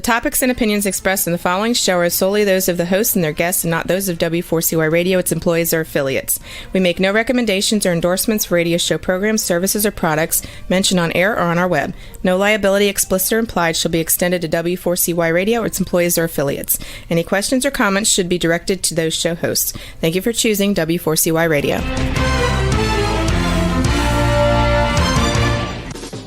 The topics and opinions expressed in the following show are solely those of the hosts and their guests and not those of W4CY Radio, its employees, or affiliates. We make no recommendations or endorsements for radio show programs, services, or products mentioned on air or on our web. No liability, explicit or implied, shall be extended to W4CY Radio, its employees, or affiliates. Any questions or comments should be directed to those show hosts. Thank you for choosing W4CY Radio.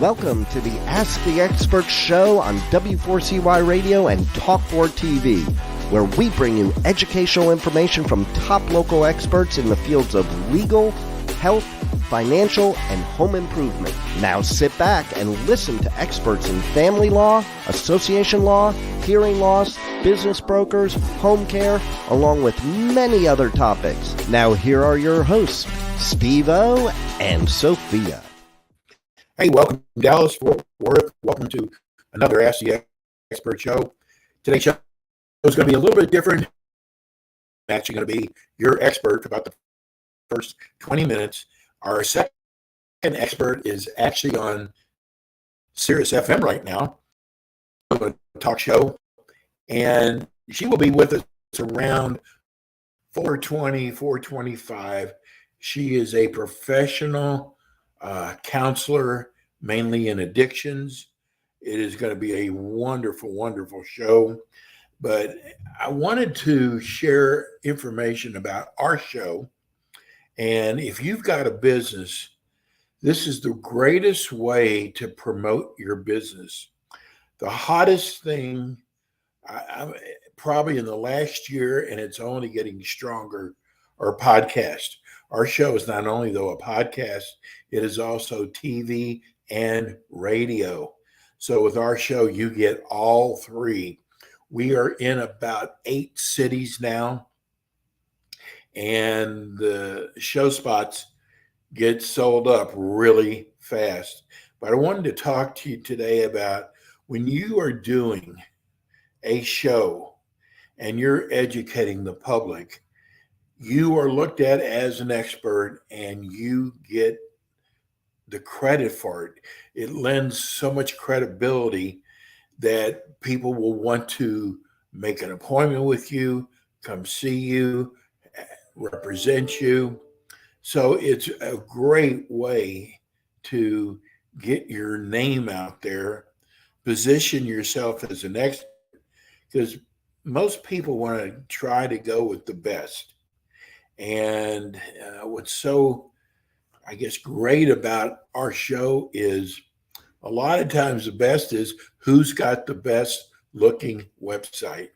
Welcome to the Ask the Expert show on W4CY Radio and Talk4 TV, where we bring you educational information from top local experts in the fields of legal, health, financial, and home improvement. Now sit back and listen to experts in family law, association law, hearing loss, business brokers, home care, along with many other topics. Now here are your hosts, Steve-O and Sophia. Hey, welcome to Dallas, Fort Worth. Welcome to another Ask the Expert show. Today's show is going to be a little bit different. I'm actually going to be your expert for about the first 20 minutes. Our second expert is actually on Sirius FM right now, a talk show, and she will be with us around 4:20, 4:25. She is a professional counselor, mainly in addictions. It is going to be a wonderful, wonderful show. But I wanted to share information about our show. And if you've got a business, this is the greatest way to promote your business. The hottest thing, probably in the last year, and it's only getting stronger, are podcasts. Our show is not only, though, a podcast, it is also TV and radio. So with our show, you get all three. We are in about 8 cities now, and the show spots get sold up really fast. But I wanted to talk to you today about when you are doing a show and you're educating the public, you are looked at as an expert and you get the credit for it. It lends so much credibility that people will want to make an appointment with you, come see you, represent you. So it's a great way to get your name out there, position yourself as an expert, because most people want to try to go with the best. And what's so, I guess, great about our show is a lot of times the best is who's got the best looking website.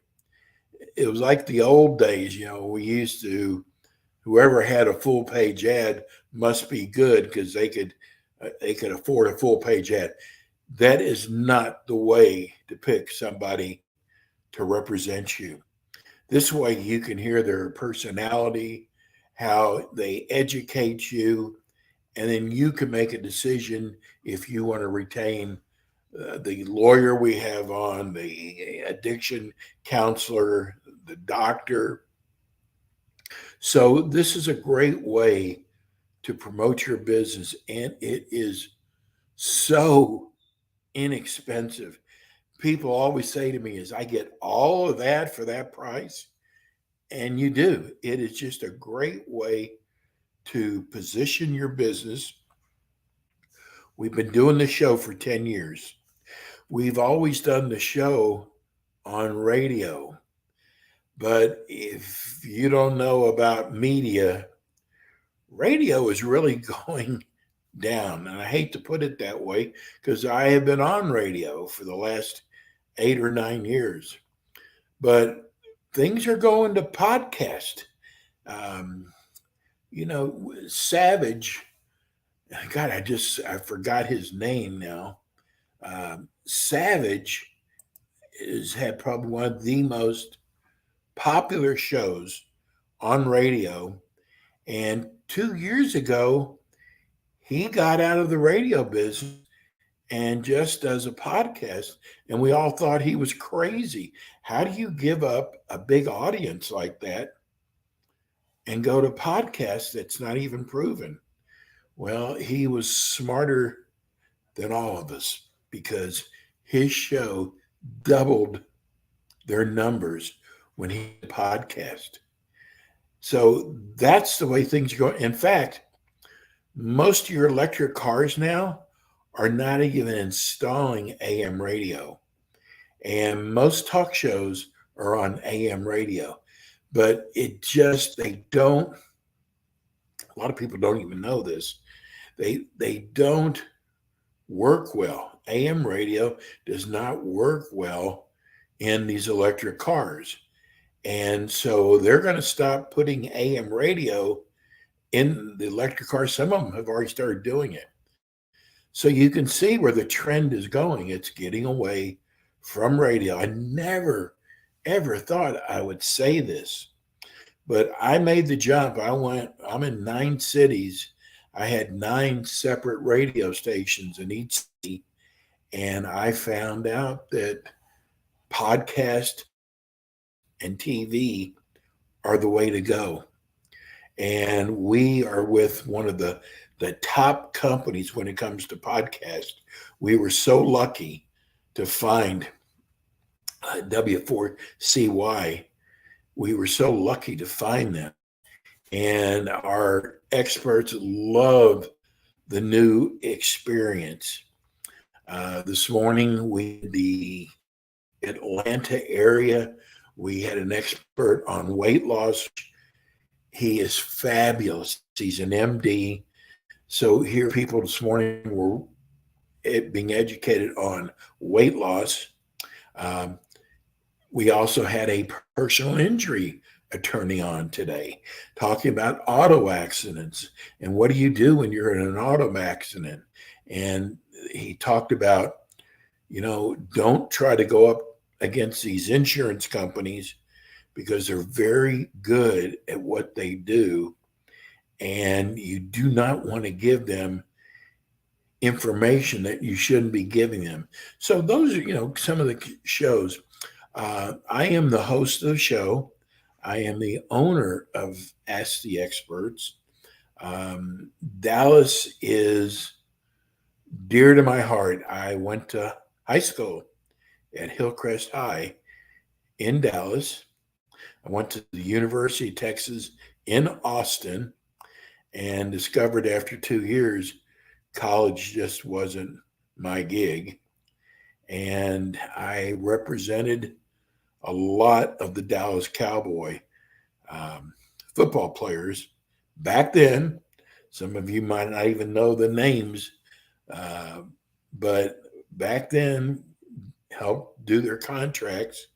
It was like the old days, we used to, whoever had a full page ad must be good because they could afford a full page ad. That is not the way to pick somebody to represent you. This way you can hear their personality, how they educate you, and then you can make a decision if you want to retain the lawyer we have on, the addiction counselor, the doctor. So this is a great way to promote your business, and it is so inexpensive. People always say to me is, I get all of that for that price. And you do. It is just a great way to position your business. We've been doing the show for 10 years. We've always done the show on radio. But if you don't know about media, radio is really going down. And I hate to put it that way because I have been on radio for the last 8 or 9 years. But things are going to podcast. Savage, God, I forgot his name now. Savage has had probably one of the most popular shows on radio. And 2 years ago, he got out of the radio business and just does a podcast. And we all thought he was crazy. How do you give up a big audience like that and go to podcasts that's not even proven? Well, he was smarter than all of us because his show doubled their numbers when he podcast. So that's the way things are going. In fact, most of your electric cars now are not even installing AM radio. And most talk shows are on AM radio. But they don't, a lot of people don't even know this. They don't work well. AM radio does not work well in these electric cars. And so they're going to stop putting AM radio in the electric cars. Some of them have already started doing it. So you can see where the trend is going. It's getting away from radio. I never, ever thought I would say this, but I made the jump. I'm in 9 cities. I had 9 separate radio stations in each city. And I found out that podcast and TV are the way to go. And we are with one of the top companies when it comes to podcast. We were so lucky to find W4CY. We were so lucky to find them. And our experts love the new experience. This morning, the Atlanta area, we had an expert on weight loss. He is fabulous. He's an MD. So here people this morning were being educated on weight loss. We also had a personal injury attorney on today talking about auto accidents and what do you do when you're in an auto accident. And he talked about, don't try to go up against these insurance companies because they're very good at what they do. And you do not want to give them information that you shouldn't be giving them. So those are, some of the shows. I am the host of the show. I am the owner of Ask the Experts. Dallas is dear to my heart. I went to high school at Hillcrest High in Dallas. I went to the University of Texas in Austin and discovered after 2 years, college just wasn't my gig. And I represented a lot of the Dallas Cowboy football players back then. Some of you might not even know the names, but back then helped do their contracts.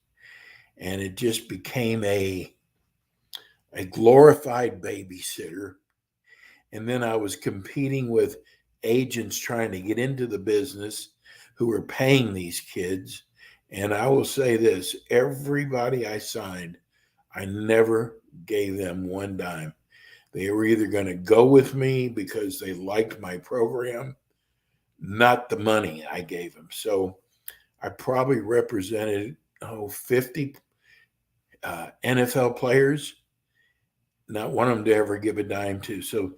And it just became a glorified babysitter. And then I was competing with agents trying to get into the business who were paying these kids. And I will say this, everybody I signed, I never gave them one dime. They were either going to go with me because they liked my program, not the money I gave them. So I probably represented 50 NFL players, not one of them to ever give a dime to. So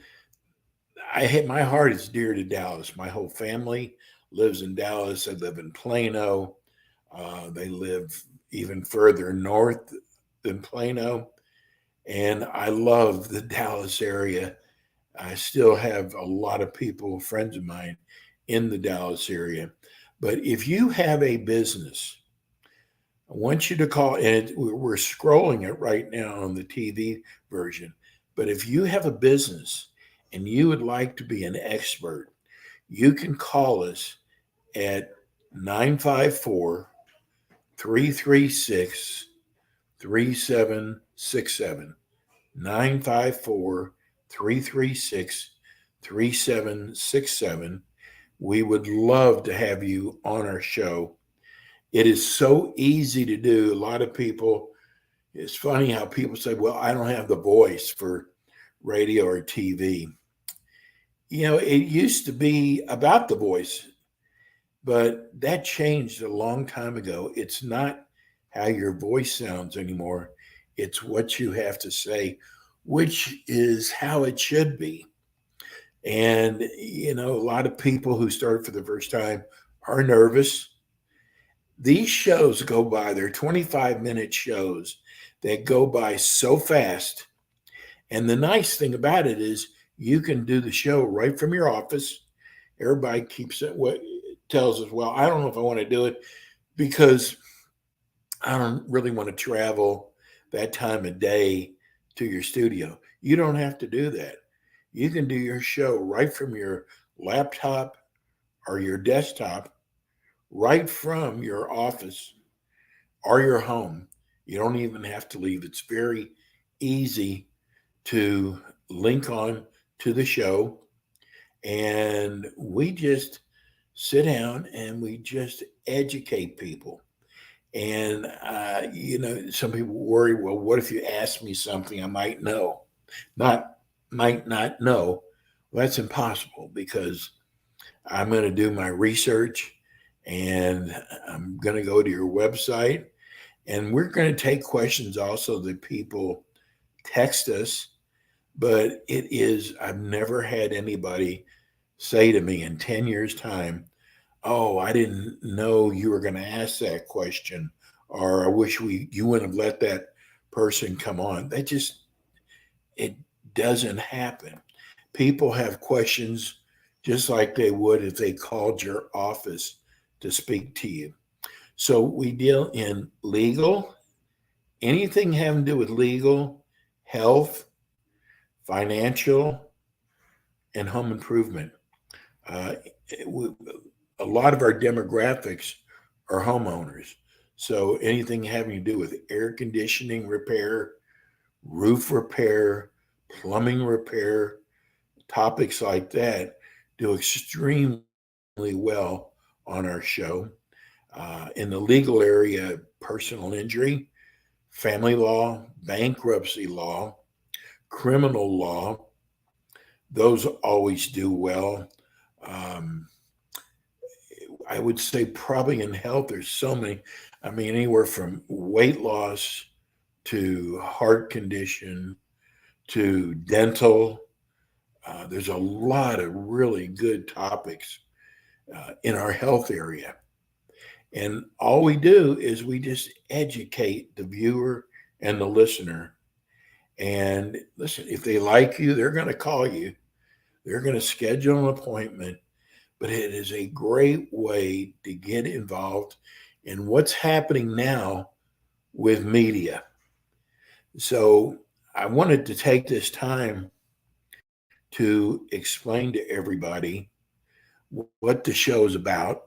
my heart is dear to Dallas. My whole family lives in Dallas. I live in Plano. They live even further north than Plano. And I love the Dallas area. I still have a lot of people, friends of mine, in the Dallas area. But if you have a business, I want you to call, and we're scrolling it right now on the TV version. But if you have a business and you would like to be an expert, you can call us at 954-336-3767. 954-336-3767. We would love to have you on our show. It is so easy to do. A lot of people, it's funny how people say, well, I don't have the voice for radio or TV. It used to be about the voice, but that changed a long time ago. It's not how your voice sounds anymore. It's what you have to say, which is how it should be. And, a lot of people who start for the first time are nervous. These shows go by, they're 25-minute shows that go by so fast. And the nice thing about it is you can do the show right from your office. Everybody keeps it, what tells us, well, I don't know if I want to do it because I don't really want to travel that time of day to your studio. You don't have to do that. You can do your show right from your laptop or your desktop, right from your office or your home. You don't even have to leave. It's very easy to link on to the show. And we just sit down and we just educate people. And, some people worry, well, what if you ask me something I might know? Might not know. Well, that's impossible because I'm going to do my research and I'm going to go to your website. And we're going to take questions also that people text us. But I've never had anybody say to me in 10 years' time, oh, I didn't know you were going to ask that question, or I wish you wouldn't have let that person come on. It doesn't happen. People have questions just like they would if they called your office to speak to you. So we deal in legal, anything having to do with legal, health, financial, and home improvement. A lot of our demographics are homeowners. So anything having to do with air conditioning repair, roof repair, plumbing repair, topics like that do extremely well on our show. In the legal area, personal injury, family law, bankruptcy law, criminal law, those always do well. I would say probably in health, there's so many, anywhere from weight loss to heart condition to dental. There's a lot of really good topics in our health area. And all we do is we just educate the viewer and the listener. And listen, if they like you, they're going to call you. They're going to schedule an appointment. But it is a great way to get involved in what's happening now with media. So I wanted to take this time to explain to everybody what the show is about.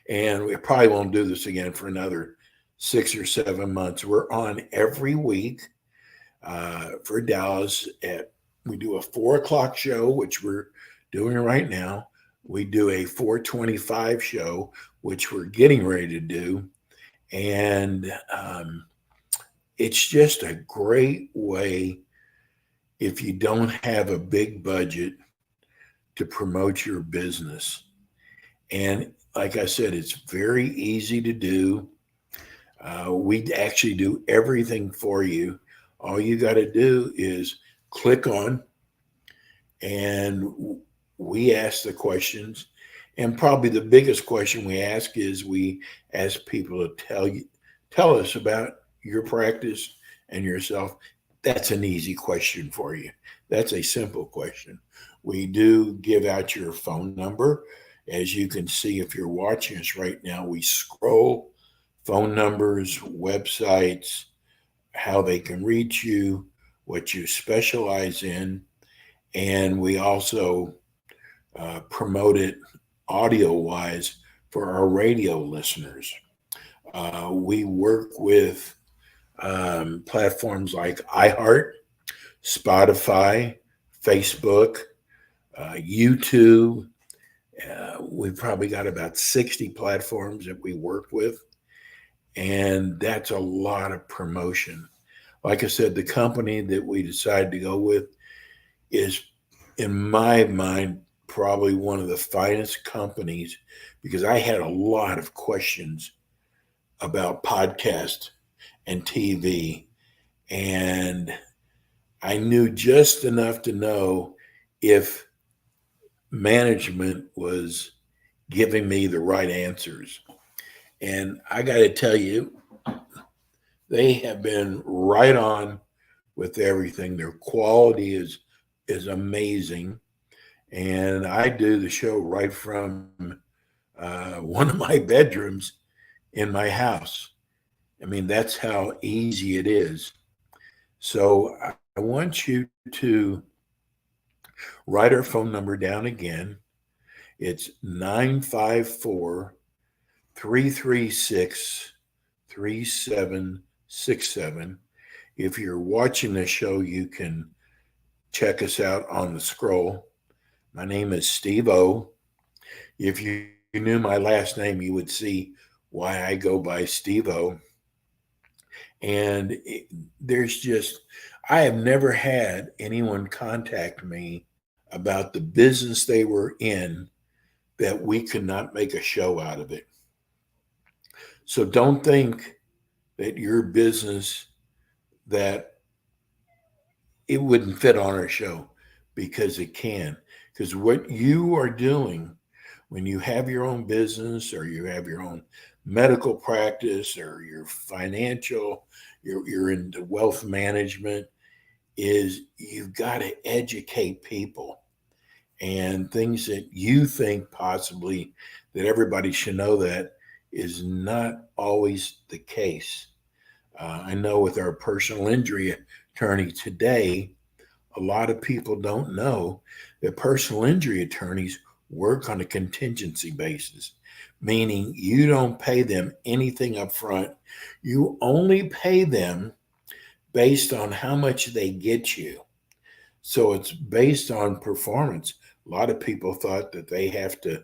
And we probably won't do this again for another 6 or 7 months. We're on every week for Dallas. We do a 4:00 show, which we're doing right now. We do a 4:25 show, which we're getting ready to do. And it's just a great way, if you don't have a big budget, to promote your business. And like I said, it's very easy to do. We actually do everything for you. All you got to do is click on, and we ask the questions. And probably the biggest question we ask is we ask people to tell us about your practice and yourself. That's an easy question for you. That's a simple question. We do give out your phone number. As you can see, if you're watching us right now, we scroll phone numbers, websites, how they can reach you, what you specialize in. And we also promote it audio-wise for our radio listeners. We work with platforms like iHeart, Spotify, Facebook, YouTube. We've probably got about 60 platforms that we work with, and that's a lot of promotion. Like I said, the company that we decided to go with is, in my mind, probably one of the finest companies, because I had a lot of questions about podcast and TV, and I knew just enough to know if management was giving me the right answers. And I got to tell you, they have been right on with everything. Their quality is amazing. And I do the show right from one of my bedrooms in my house. I mean, that's how easy it is. So I want you to write our phone number down again. It's 954 336 3767. If you're watching the show, you can check us out on the scroll. My name is Steve O. If you knew my last name, you would see why I go by Steve O. And I have never had anyone contact me about the business they were in that we could not make a show out of it. So don't think that your business, that it wouldn't fit on our show, because it can. Because what you are doing when you have your own business, or you have your own medical practice, or your financial, you're into wealth management, is you've got to educate people, and things that you think possibly that everybody should know that is not always the case. I know with our personal injury attorney today, a lot of people don't know that personal injury attorneys work on a contingency basis, meaning you don't pay them anything up front. You only pay them based on how much they get you. So it's based on performance. A lot of people thought that they have to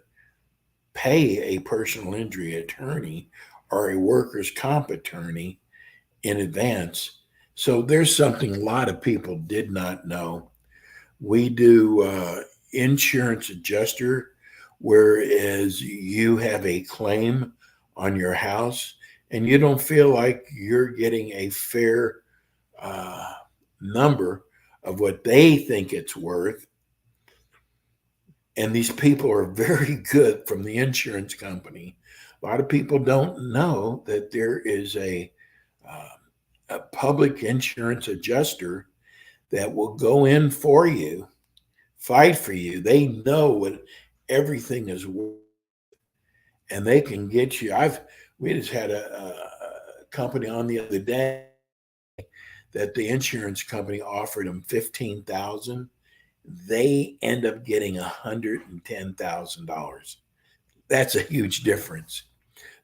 pay a personal injury attorney or a workers' comp attorney in advance. So there's something a lot of people did not know. We do insurance adjuster, whereas you have a claim on your house and you don't feel like you're getting a fair number of what they think it's worth. And these people are very good from the insurance company. A lot of people don't know that there is a public insurance adjuster that will go in for you, fight for you. They know what everything is worth, and they can get you. We just had a company on the other day that the insurance company offered them $15,000. They end up getting $110,000. That's a huge difference.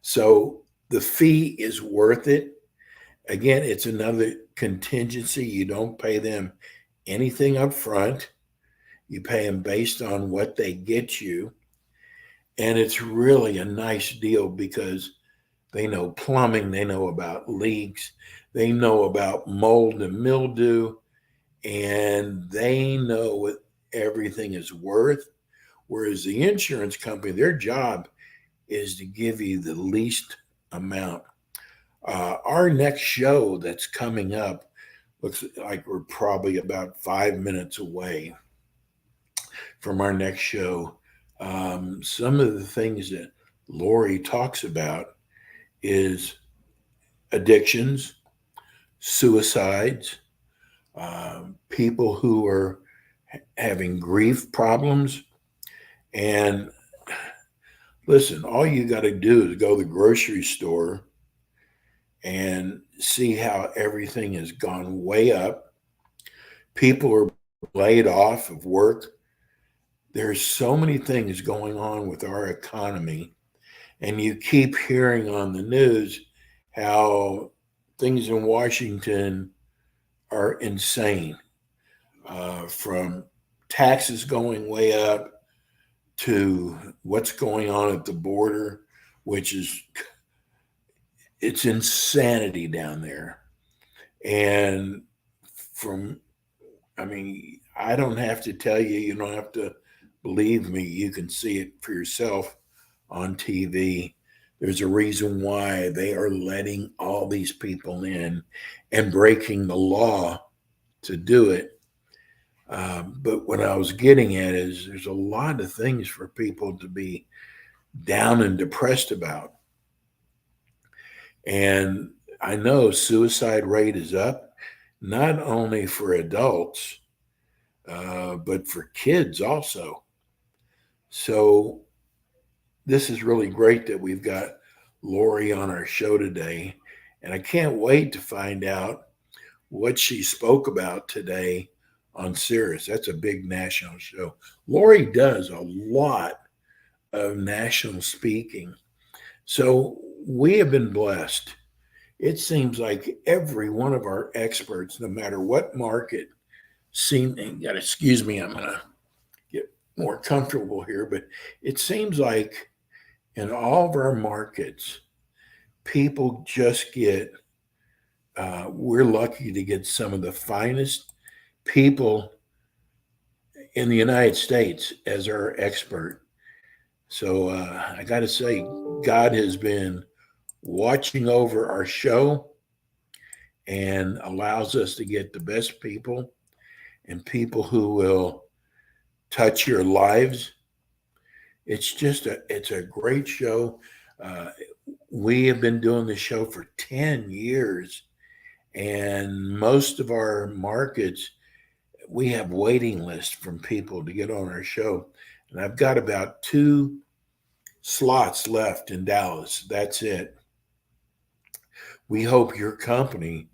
So the fee is worth it. Again, it's another contingency. You don't pay them anything up front. You pay them based on what they get you. And it's really a nice deal because they know plumbing, they know about leaks, they know about mold and mildew, and they know what everything is worth. Whereas the insurance company, their job is to give you the least amount. Our next show that's coming up looks like we're probably about 5 minutes away from our next show. Some of the things that Lori talks about is addictions, suicides, people who are having grief problems. And listen, all you got to do is go to the grocery store and see how everything has gone way up. People are laid off of work. There's so many things going on with our economy. And you keep hearing on the news how things in Washington are insane, from taxes going way up to what's going on at the border, which is, it's insanity down there. And I don't have to tell you, you don't have to believe me, you can see it for yourself on TV. There's a reason why they are letting all these people in and breaking the law to do it. But what I was getting at is there's a lot of things for people to be down and depressed about. And I know suicide rate is up, not only for adults, but for kids also. So this is really great that we've got Lori on our show today. And I can't wait to find out what she spoke about today on Sirius. That's a big national show. Lori does a lot of national speaking. So we have been blessed. It seems like every one of our experts, no matter what market, excuse me, I'm going to get more comfortable here, but it seems like in all of our markets, people just get, we're lucky to get some of the finest people in the United States as our expert. So I got to say, God has been watching over our show and allows us to get the best people and people who will touch your lives. It's a great show. We have been doing the show for 10 years, and most of our markets, we have waiting lists from people to get on our show. And I've got about 2 slots left in Dallas. That's it. We hope your company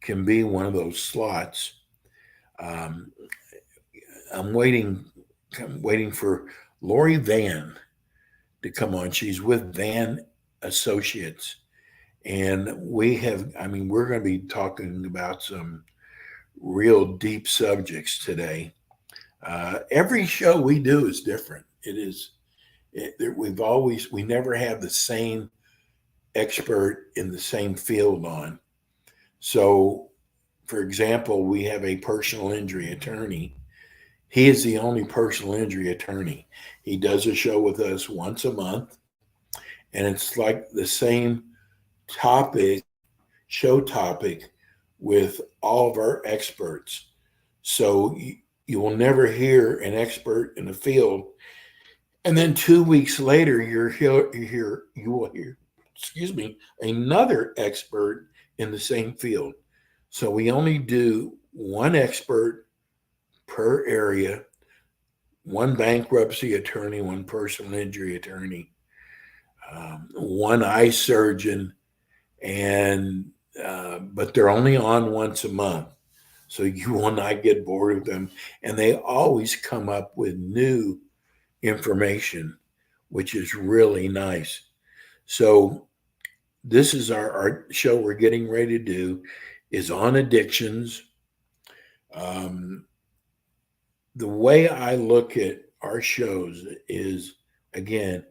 can be one of those slots. I'm waiting for Lori Van to come on. She's with Van Associates. And we're going to be talking about some real deep subjects today. Every show we do is different. We never have the same expert in the same field on. So, for example, we have a personal injury attorney. He is the only personal injury attorney. He does a show with us once a month, and it's like the same show topic with all of our experts. So you will never hear an expert in the field, and then 2 weeks later you will hear, another expert in the same field. So we only do one expert per area, one bankruptcy attorney, one personal injury attorney, one eye surgeon, and but they're only on once a month, so you will not get bored with them. And they always come up with new information, which is really nice. So this is our show we're getting ready to do is on addictions. The way I look at our shows is, again,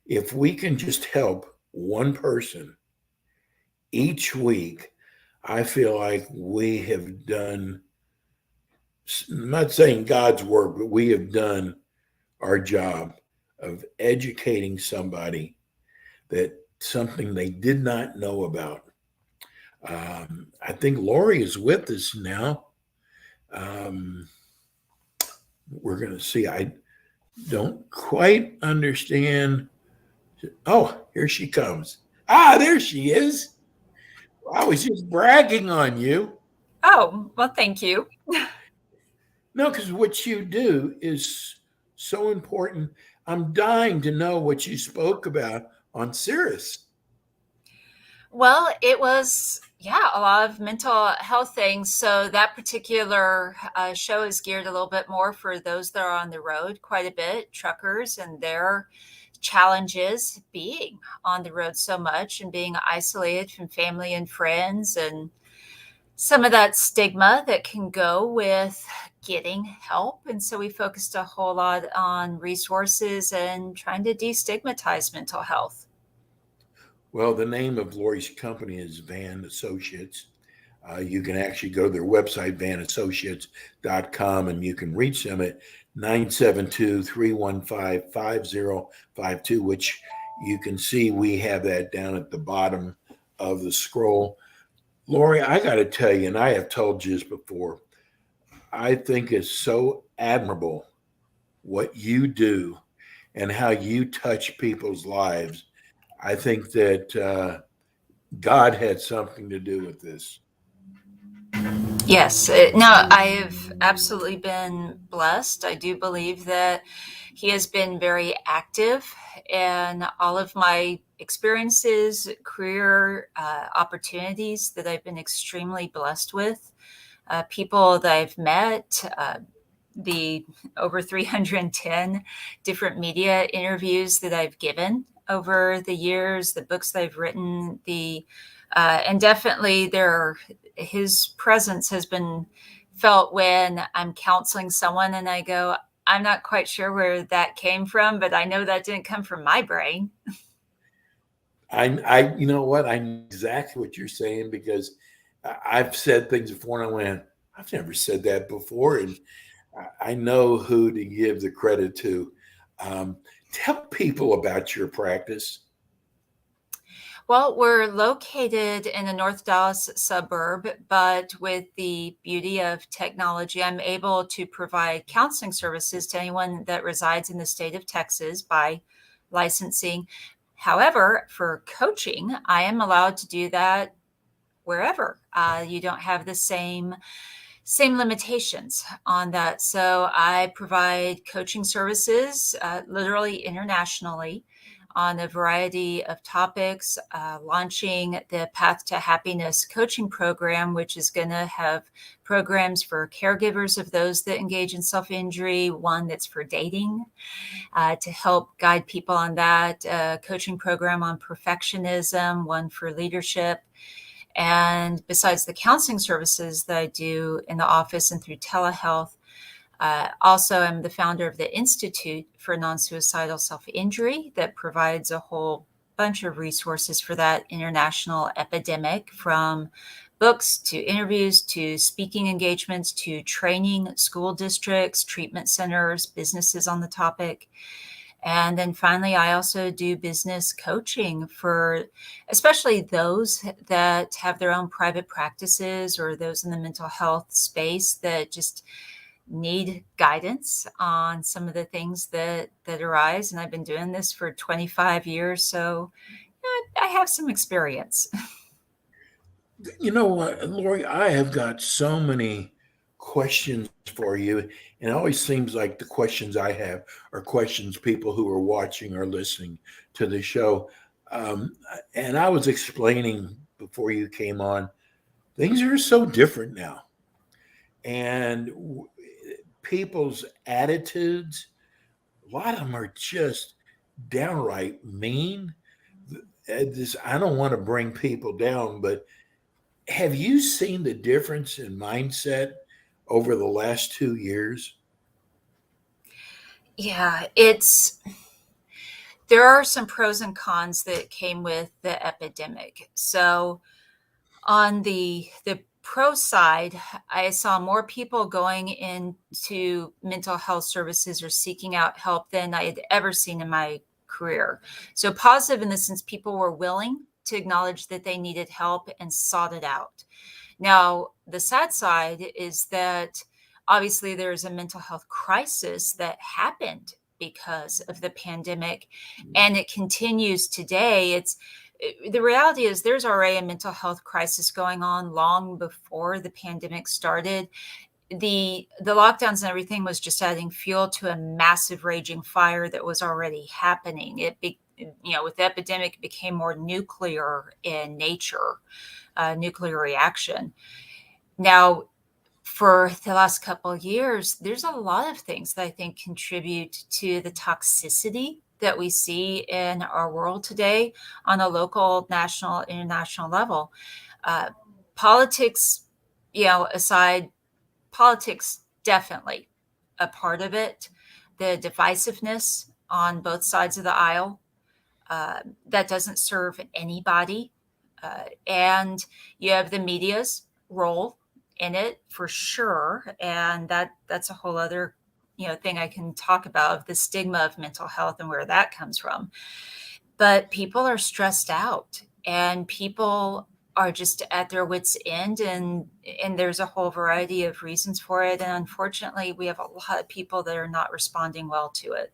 if we can just help one person each week, I feel like we have done, I'm not saying God's work, but we have done our job of educating somebody that something they did not know about. I think Lori is with us now. We're going to see. I don't quite understand. Oh, here she comes. There she is. I was just bragging on you. Oh, well, thank you. No, because what you do is so important. I'm dying to know what you spoke about on Sirius. Well, it was, a lot of mental health things. So that particular show is geared a little bit more for those that are on the road quite a bit, truckers and their challenges being on the road so much and being isolated from family and friends, and some of that stigma that can go with getting help. And so we focused a whole lot on resources and trying to destigmatize mental health. Well, the name of Lori's company is Van Associates. You can actually go to their website, vanassociates.com, and you can reach them at 972-315-5052, which you can see we have that down at the bottom of the scroll. Lori, I got to tell you, and I have told you this before, I think it's so admirable what you do and how you touch people's lives. I think that God had something to do with this. Yes. No, I have absolutely been blessed. I do believe that he has been very active in all of my experiences, career opportunities that I've been extremely blessed with. People that I've met, the over 310 different media interviews that I've given over the years, the books that I've written, and definitely his presence has been felt when I'm counseling someone and I go, I'm not quite sure where that came from, but I know that didn't come from my brain. You know what? I know exactly what you're saying, because I've said things before and I went, I've never said that before. And I know who to give the credit to. Tell people about your practice. Well, we're located in a North Dallas suburb, but with the beauty of technology, I'm able to provide counseling services to anyone that resides in the state of Texas by licensing. However, for coaching, I am allowed to do that wherever. You don't have the same limitations on that. So I provide coaching services literally internationally on a variety of topics, launching the Path to Happiness coaching program, which is going to have programs for caregivers of those that engage in self-injury, one that's for dating, to help guide people on that, coaching program on perfectionism, one for leadership. And besides the counseling services that I do in the office and through telehealth, also I'm the founder of the Institute for Non-Suicidal Self-Injury that provides a whole bunch of resources for that international epidemic, from books to interviews to speaking engagements to training school districts, treatment centers, businesses on the topic. And then finally, I also do business coaching for especially those that have their own private practices or those in the mental health space that just need guidance on some of the things that arise. And I've been doing this for 25 years, so I have some experience. You know what, Lori, I have got so many questions for you. And it always seems like the questions I have are questions people who are watching or listening to the show. And I was explaining before you came on, things are so different now. And people's attitudes, a lot of them are just downright mean. I don't want to bring people down, but have you seen the difference in mindset over the last 2 years? Yeah, there are some pros and cons that came with the epidemic. So on the pro side, I saw more people going into mental health services or seeking out help than I had ever seen in my career. So positive in the sense people were willing to acknowledge that they needed help and sought it out. Now, the sad side is that obviously there's a mental health crisis that happened because of the pandemic, and it continues today. The reality is there's already a mental health crisis going on long before the pandemic started. The lockdowns and everything was just adding fuel to a massive raging fire that was already happening. With the epidemic, it became more nuclear in nature, nuclear reaction. Now, for the last couple of years, there's a lot of things that I think contribute to the toxicity that we see in our world today on a local, national, international level. Politics, aside, politics definitely a part of it. The divisiveness on both sides of the aisle, that doesn't serve anybody. And you have the media's role in it for sure, and that's a whole other thing I can talk about, of the stigma of mental health and where that comes from. But people are stressed out and people are just at their wits' end, and there's a whole variety of reasons for it, and unfortunately we have a lot of people that are not responding well to it.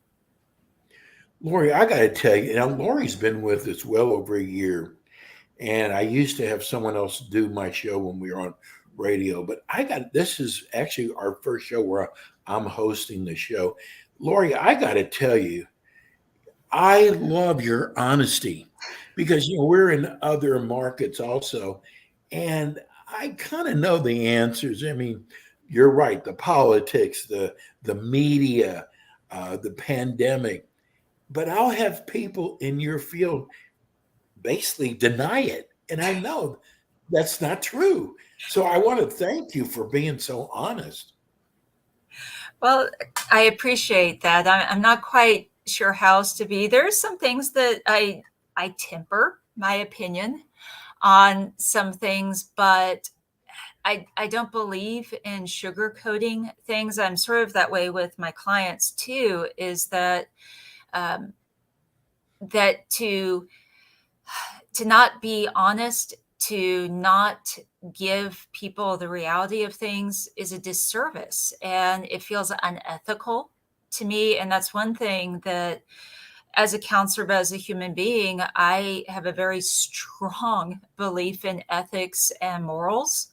Lori, I got to tell you, Lori's been with us well over a year. And I used to have someone else do my show when we were on radio, but this is actually our first show where I'm hosting the show. Lori, I got to tell you, I love your honesty because we're in other markets also, and I kind of know the answers. I mean, you're right. The politics, the media, the pandemic, but I'll have people in your field basically deny it, and I know that's not true. So I want to thank you for being so honest. Well, I appreciate that. I'm not quite sure how else to be. There's some things that I temper my opinion on some things, but I don't believe in sugarcoating things. I'm sort of that way with my clients too, is that that to not be honest, to not give people the reality of things is a disservice, and it feels unethical to me. And that's one thing that, as a counselor, but as a human being, I have a very strong belief in ethics and morals,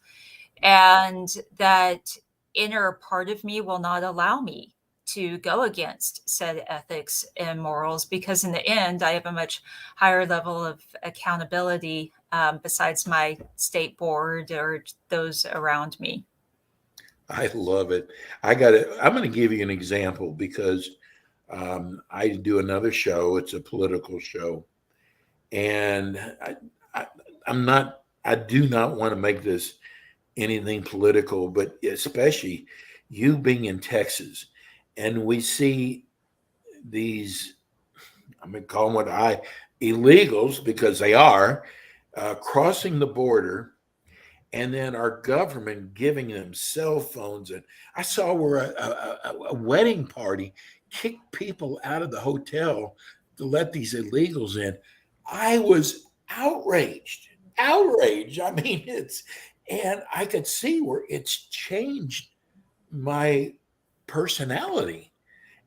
and that inner part of me will not allow me to go against said ethics and morals, because in the end I have a much higher level of accountability, besides my state board or those around me. I love it. I'm going to give you an example because I do another show. It's a political show, and I do not want to make this anything political, but especially you being in Texas, and we see these, I'm going to call them illegals, because they are, crossing the border, and then our government giving them cell phones. And I saw where a wedding party kicked people out of the hotel to let these illegals in. I was outraged. I mean, and I could see where it's changed my personality.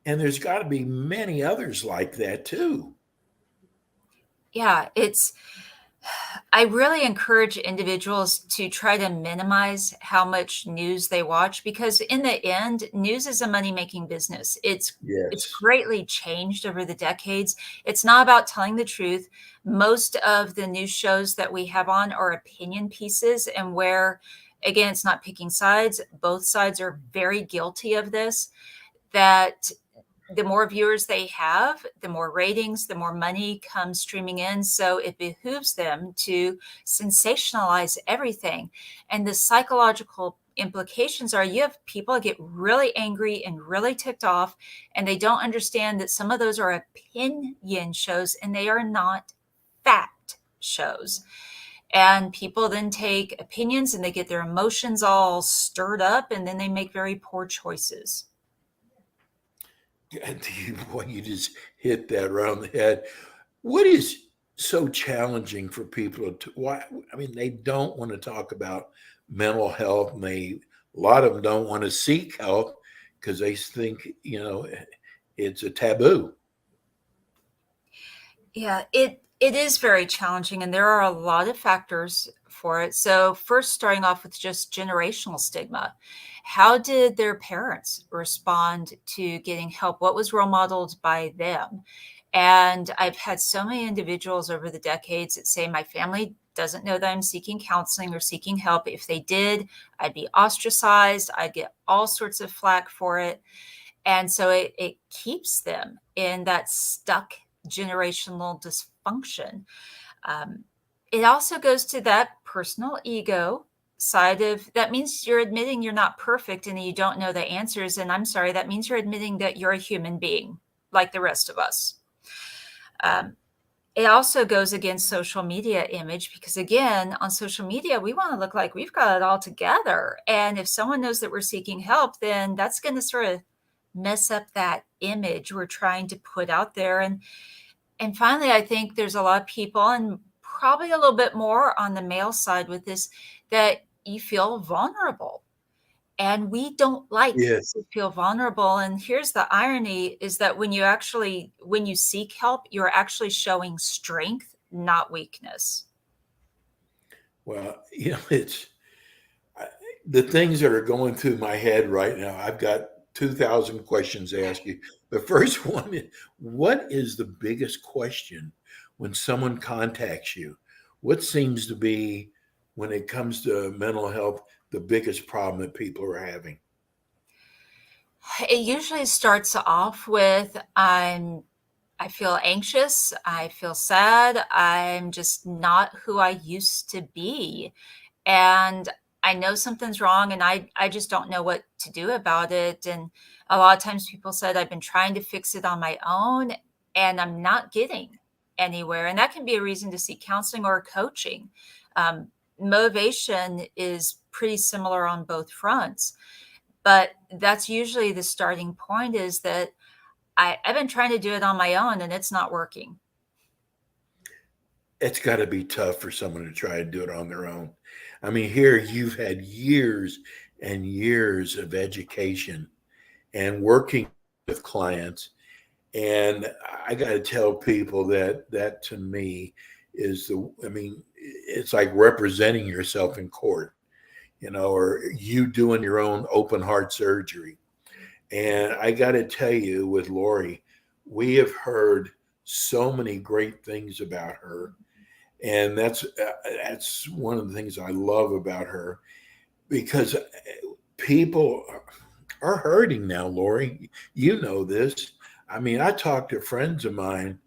And there's got to be many others like that too. Yeah, I really encourage individuals to try to minimize how much news they watch, because in the end, news is a money-making business. It's Yes. greatly changed over the decades. It's not about telling the truth. Most of the news shows that we have on are opinion pieces, and where, again, it's not picking sides. Both sides are very guilty of this, that the more viewers they have, the more ratings, the more money comes streaming in. So it behooves them to sensationalize everything. And the psychological implications are, you have people get really angry and really ticked off, and they don't understand that some of those are opinion shows and they are not fact shows. And people then take opinions and they get their emotions all stirred up, and then they make very poor choices. Boy, you just hit that right on the head. What is so challenging for people why? I mean, they don't want to talk about mental health, and a lot of them don't want to seek help because they think, it's a taboo. Yeah, it is very challenging, and there are a lot of factors for it. So first, starting off with just generational stigma. How did their parents respond to getting help? What was role modeled by them? And I've had so many individuals over the decades that say, my family doesn't know that I'm seeking counseling or seeking help. If they did, I'd be ostracized. I'd get all sorts of flack for it. And so it keeps them in that stuck generational dysfunction. It also goes to that personal ego side of, that means you're admitting you're not perfect and you don't know the answers. And I'm sorry, that means you're admitting that you're a human being like the rest of us. It also goes against social media image, because again, on social media, we want to look like we've got it all together. And if someone knows that we're seeking help, then that's going to sort of mess up that image we're trying to put out there. And finally, I think there's a lot of people, and probably a little bit more on the male side with this, that you feel vulnerable. And we don't like Yes. to feel vulnerable. And here's the irony, is that when you seek help, you're actually showing strength, not weakness. Well, it's I- the things that are going through my head right now. I've got 2,000 questions to ask you. The first one is, what is the biggest question when someone contacts you? What seems to be, when it comes to mental health, the biggest problem that people are having? It usually starts off with I feel anxious, I feel sad, I'm just not who I used to be. And I know something's wrong and I just don't know what to do about it. And a lot of times people said I've been trying to fix it on my own and I'm not getting anywhere. And that can be a reason to seek counseling or coaching. Um, Motivation is pretty similar on both fronts, but that's usually the starting point is that I've been trying to do it on my own and it's not working. It's got to be tough for someone to try and do it on their own. I mean, here you've had years and years of education and working with clients. And I got to tell people that that to me is I mean, it's like representing yourself in court, or you doing your own open heart surgery. And I got to tell you, with Lori, we have heard so many great things about her. And that's one of the things I love about her, because people are hurting now, Lori. You know this. I mean, I talk to friends of mine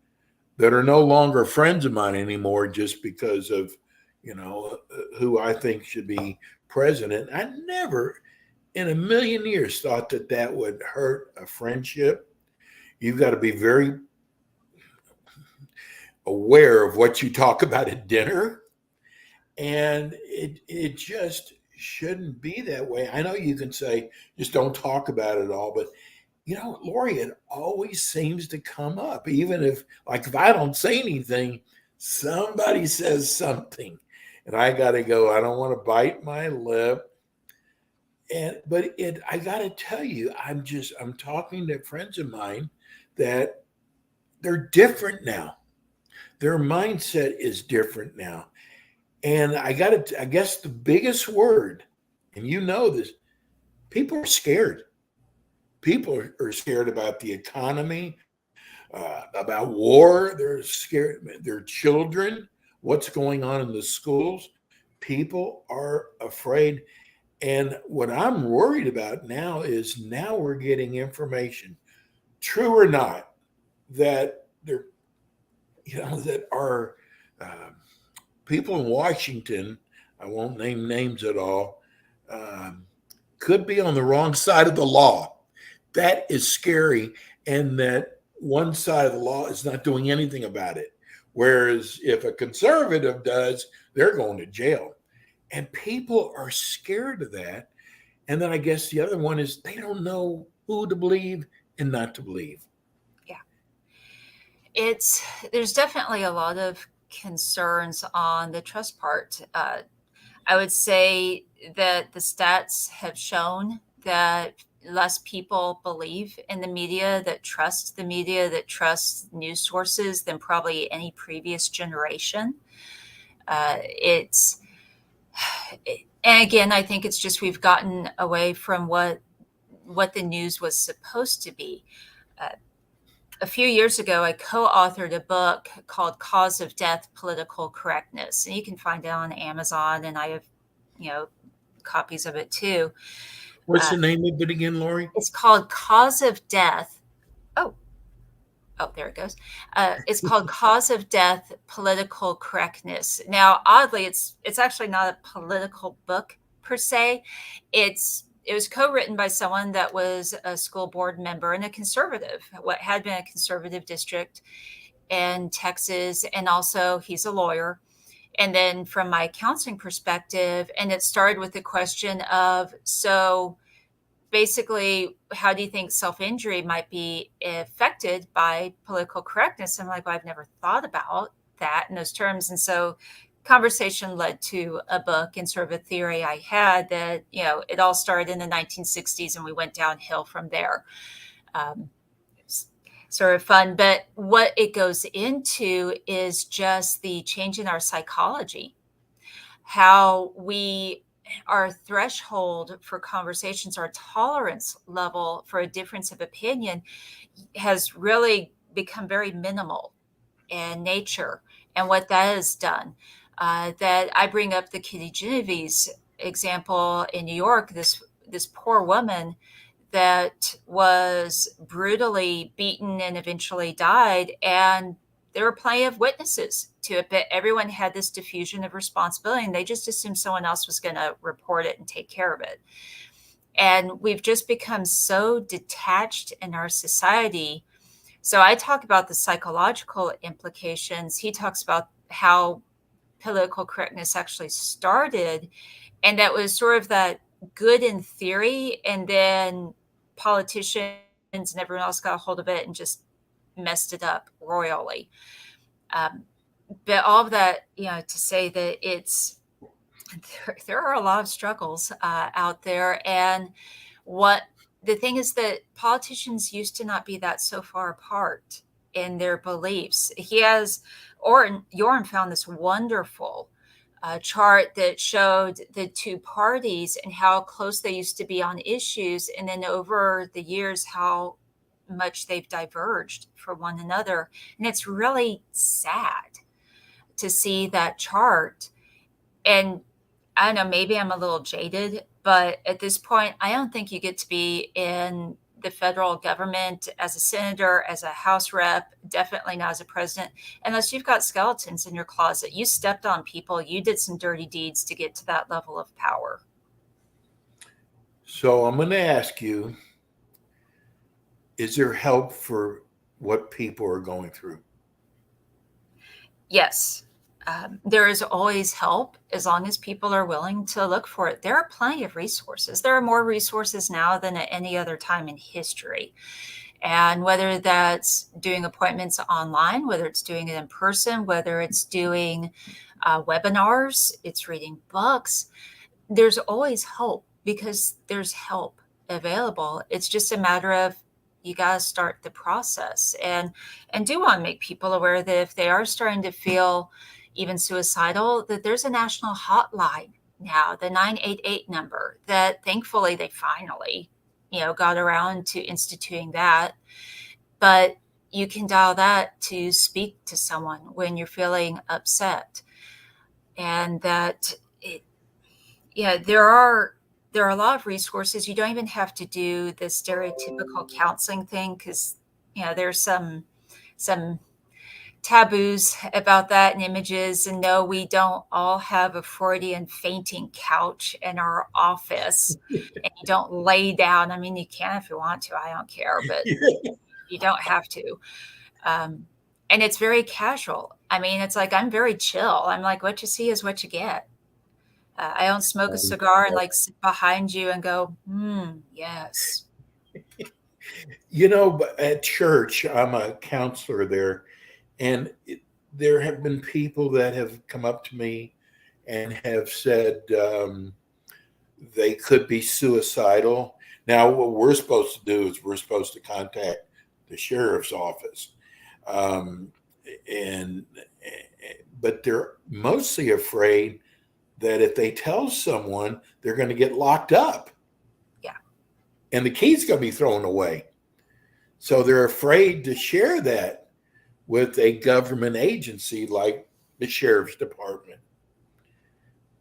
that are no longer friends of mine anymore just because of, who I think should be president. I never in a million years thought that that would hurt a friendship. You've got to be very aware of what you talk about at dinner. And it just shouldn't be that way. I know you can say, just don't talk about it all, but Lori, it always seems to come up. Even if I don't say anything, somebody says something. And I gotta go, I don't want to bite my lip. But I gotta tell you, I'm talking to friends of mine that they're different now. Their mindset is different now. And I guess the biggest word, and you know this, people are scared. People are scared about the economy, about war. They're scared, their children, what's going on in the schools. People are afraid. And what I'm worried about now is now we're getting information, true or not, that there, that our people in Washington, I won't name names at all, um, could be on the wrong side of the law. That is scary, and that one side of the law is not doing anything about it. Whereas if a conservative does, they're going to jail. And people are scared of that. And then I guess the other one is they don't know who to believe and not to believe. Yeah. There's definitely a lot of concerns on the trust part. I would say that the stats have shown that less people believe in the media, that trust the media, that trust news sources than probably any previous generation. It's And again, I think it's just we've gotten away from what the news was supposed to be. Uh, a few years ago, I co-authored a book called "Cause of Death: Political Correctness," and you can find it on Amazon, and I have, you know, copies of it too. What's Uh, the name of it again, Lori? it's called "Cause of Death." Oh, oh, there it goes. It's called "Cause of Death: Political Correctness." Now, oddly, it's actually not a political book per se. It was co-written by someone that was a school board member and a conservative, what had been a conservative district in Texas, and also he's a lawyer. And then from my counseling perspective, and it started with the question of, so basically, how do you think self-injury might be affected by political correctness? I'm like, well, I've never thought about that in those terms. And so conversation led to a book and sort of a theory I had that, you know, it all started in the 1960s and we went downhill from there. It's sort of fun. But what it goes into is just the change in our psychology. how our threshold for conversations, our tolerance level for a difference of opinion has really become very minimal in nature, and what that has done. That I bring up the Kitty Genevieve's example in New York, this poor woman that was brutally beaten and eventually died. And there were plenty of witnesses to it, but everyone had this diffusion of responsibility and they just assumed someone else was going to report it and take care of it. And we've just become so detached in our society. So I talk about the psychological implications. He talks about how political correctness actually started, and that was sort of that good in theory, and then politicians and everyone else got a hold of it and just messed it up royally. But all of that, to say that there are a lot of struggles out there. And the thing is that politicians used to not be that so far apart in their beliefs. Jorn found this wonderful chart that showed the two parties and how close they used to be on issues. And then over the years, how much they've diverged from one another. And it's really sad to see that chart. And I don't know, maybe I'm a little jaded, but at this point, I don't think you get to be in the federal government as a senator, as a House rep, definitely not as a president, unless you've got skeletons in your closet. You stepped on people, you did some dirty deeds to get to that level of power. So I'm going to ask you, is there help for what people are going through? Yes. There is always help as long as people are willing to look for it. There are plenty of resources. There are more resources now than at any other time in history. And whether that's doing appointments online, whether it's doing it in person, whether it's doing webinars, it's reading books, there's always hope because there's help available. It's just a matter of you got to start the process, and do want to make people aware that if they are starting to feel even suicidal, that there's a national hotline now, the 988 number, that thankfully they finally, got around to instituting that. But you can dial that to speak to someone when you're feeling upset. And that there are a lot of resources. You don't even have to do the stereotypical counseling thing because, there's some taboos about that and images. And no, we don't all have a Freudian fainting couch in our office and you don't lay down. I mean, you can if you want to, I don't care, but you don't have to. And it's very casual. I mean, it's like, I'm very chill. I'm like, what you see is what you get. I don't smoke a cigar and sit behind you and go, yes. But at church, I'm a counselor there. And there have been people that have come up to me and have said they could be suicidal. Now, what we're supposed to do is we're supposed to contact the sheriff's office. But they're mostly afraid that if they tell someone, they're going to get locked up. Yeah. And the key's going to be thrown away. So they're afraid to share that with a government agency like the sheriff's department.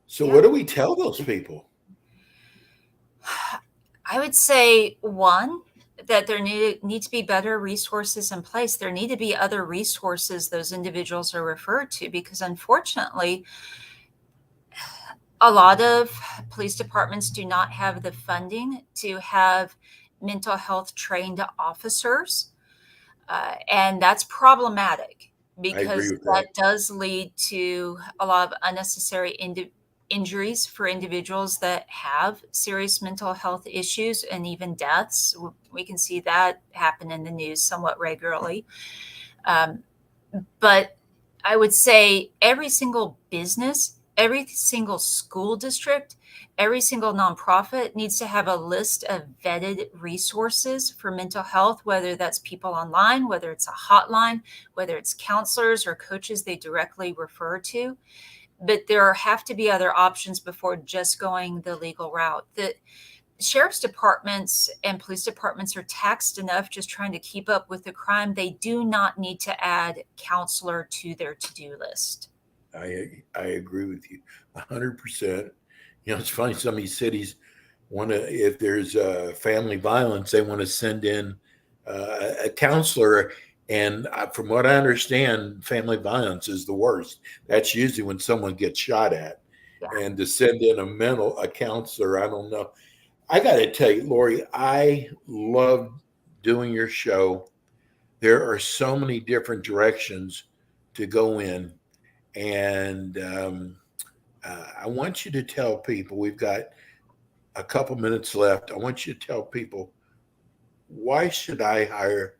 So what do we tell those people? I would say, one, that there need to be better resources in place. There need to be other resources those individuals are referred to, because unfortunately, a lot of police departments do not have the funding to have mental health trained officers. And that's problematic because that does lead to a lot of unnecessary injuries for individuals that have serious mental health issues and even deaths. We can see that happen in the news somewhat regularly. But I would say every single business, every single school district, every single nonprofit needs to have a list of vetted resources for mental health, whether that's people online, whether it's a hotline, whether it's counselors or coaches they directly refer to. but there have to be other options before just going the legal route. The sheriff's departments and police departments are taxed enough just trying to keep up with the crime. They do not need to add counselor to their to-do list. I agree with you 100%. It's funny, some of these cities want to, if there's family violence, they want to send in a counselor. And from what I understand, family violence is the worst. That's usually when someone gets shot at. Yeah. And to send in a counselor, I don't know. I got to tell you, Lori, I love doing your show. There are so many different directions to go in. And I want you to tell people, we've got a couple minutes left. I want you to tell people, why should I hire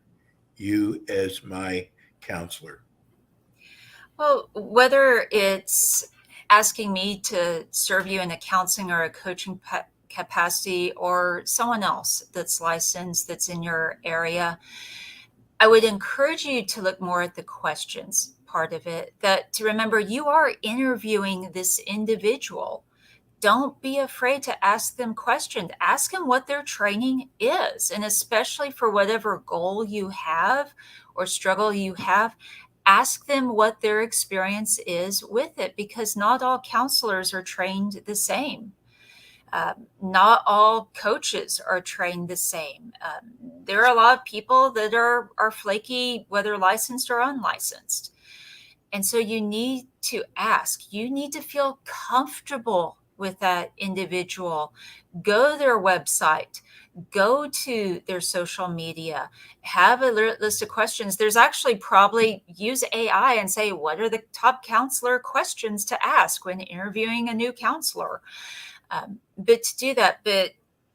you as my counselor? Well, whether it's asking me to serve you in a counseling or a coaching capacity, or someone else that's licensed, that's in your area, I would encourage you to look more at the questions part of it, that to remember you are interviewing this individual. Don't be afraid to ask them questions. Ask them what their training is. And especially for whatever goal you have or struggle you have, ask them what their experience is with it, because not all counselors are trained the same. Not all coaches are trained the same. There are a lot of people that are flaky, whether licensed or unlicensed. And so you need to ask. You need to feel comfortable with that individual. Go to their website. Go to their social media. Have a list of questions. There's actually probably use AI and say, what are the top counselor questions to ask when interviewing a new counselor? But to do that,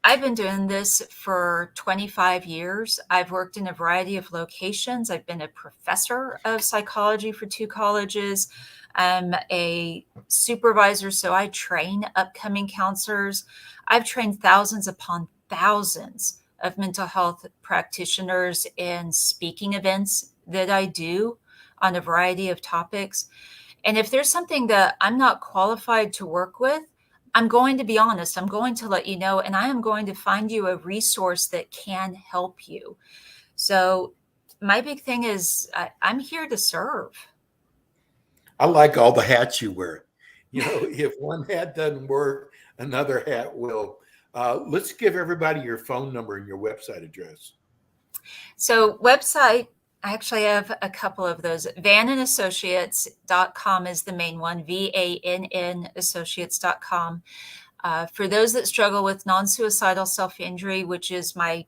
I've been doing this for 25 years. I've worked in a variety of locations. I've been a professor of psychology for 2 colleges. I'm a supervisor, so I train upcoming counselors. I've trained thousands upon thousands of mental health practitioners in speaking events that I do on a variety of topics. And if there's something that I'm not qualified to work with, I'm going to be honest. I'm going to let you know, and I am going to find you a resource that can help you. So my big thing is I'm here to serve. I like all the hats you wear. If one hat doesn't work, another hat will. Let's give everybody your phone number and your website address. So website, I actually have a couple of those. VannAssociates.com is the main one, VANN Associates.com. For those that struggle with non-suicidal self-injury, which is my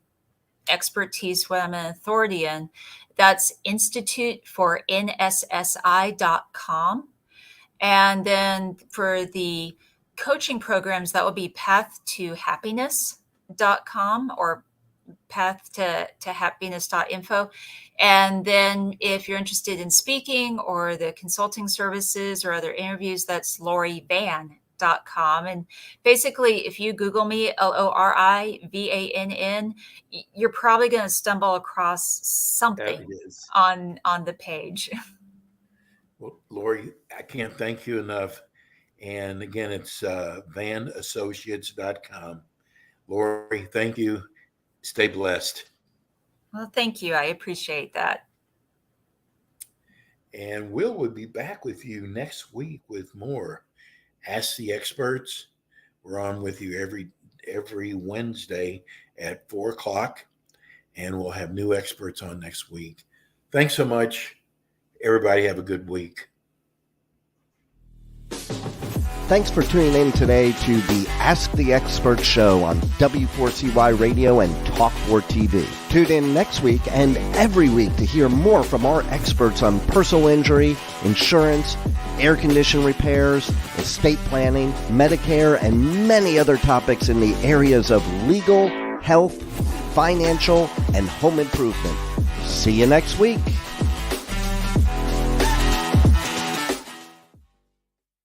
expertise, what I'm an authority in, that's institutefornssi.com. And then for the coaching programs, that will be pathtohappiness.com or pathtohappiness.info. And then if you're interested in speaking or the consulting services or other interviews, that's LoriVann.com. And basically, if you Google me, LoriVann, you're probably going to stumble across something on the page. Well, Lori, I can't thank you enough. And again, it's VannAssociates.com. Lori, thank you. Stay blessed. Well, thank you. I appreciate that. And we'll be back with you next week with more Ask the Experts. We're on with you every Wednesday at 4:00, and we'll have new experts on next week. Thanks so much. Everybody have a good week. Thanks for tuning in today to the Ask the Expert show on W4CY Radio and Talk4 TV. Tune in next week and every week to hear more from our experts on personal injury, insurance, air condition repairs, estate planning, Medicare, and many other topics in the areas of legal, health, financial, and home improvement. See you next week.